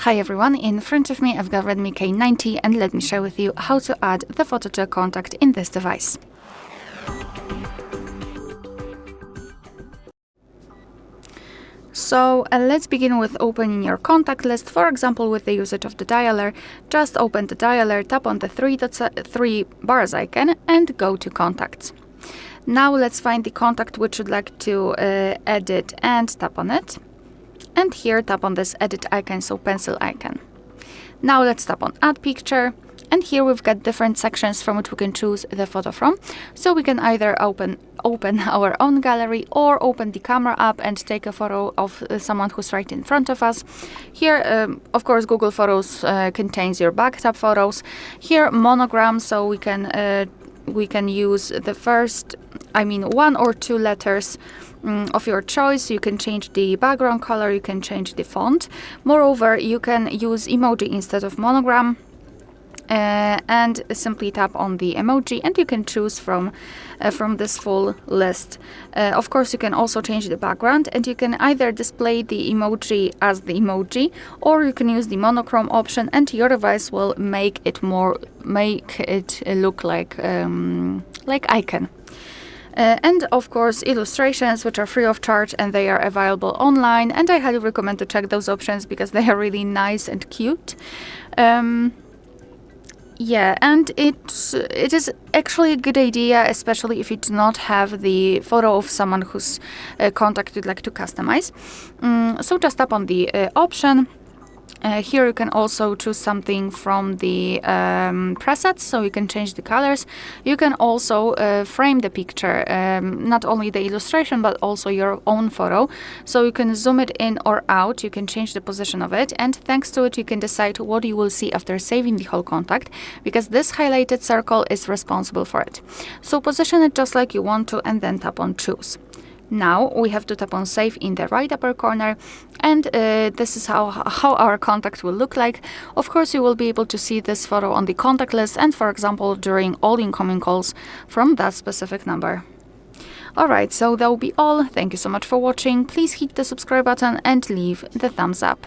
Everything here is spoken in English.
Hi everyone, in front of me I've got Redmi K90 and let me share with you how to add the photo to a contact in this device. So let's begin with opening your contact list, for example with the usage of the dialer. Just open the dialer, tap on the three bars icon and go to contacts. Now let's find the contact which you'd like to edit and tap on it. And here tap on this edit icon, so pencil icon. Now let's tap on add picture, and here we've got different sections from which we can choose the photo from. So we can either open our own gallery or open the camera app and take a photo of someone who's right in front of us. Here, of course, Google Photos contains your backup photos. Here, Monogram, so we can use the first, one or two letters of your choice. You can change the background color, you can change the font. Moreover, you can use emoji instead of Monogram. And simply tap on the emoji and you can choose from this full list. Of course, you can also change the background and you can either display the emoji as the emoji or you can use the monochrome option and your device will make it look like icon. And of course illustrations, which are free of charge and they are available online, and I highly recommend to check those options because they are really nice and cute. Yeah, and it is actually a good idea, especially if you do not have the photo of someone whose contact you'd like to customize. So just tap on the option. Here you can also choose something from the presets, so you can change the colors. You can also frame the picture, not only the illustration but also your own photo. So you can zoom it in or out, you can change the position of it, and thanks to it you can decide what you will see after saving the whole contact, because this highlighted circle is responsible for it. So position it just like you want to and then tap on choose. Now we have to tap on save in the right upper corner, and this is how our contact will look like. Of course, you will be able to see this photo on the contact list and, for example, during all incoming calls from that specific number. Alright, so that will be all. Thank you so much for watching. Please hit the subscribe button and leave the thumbs up.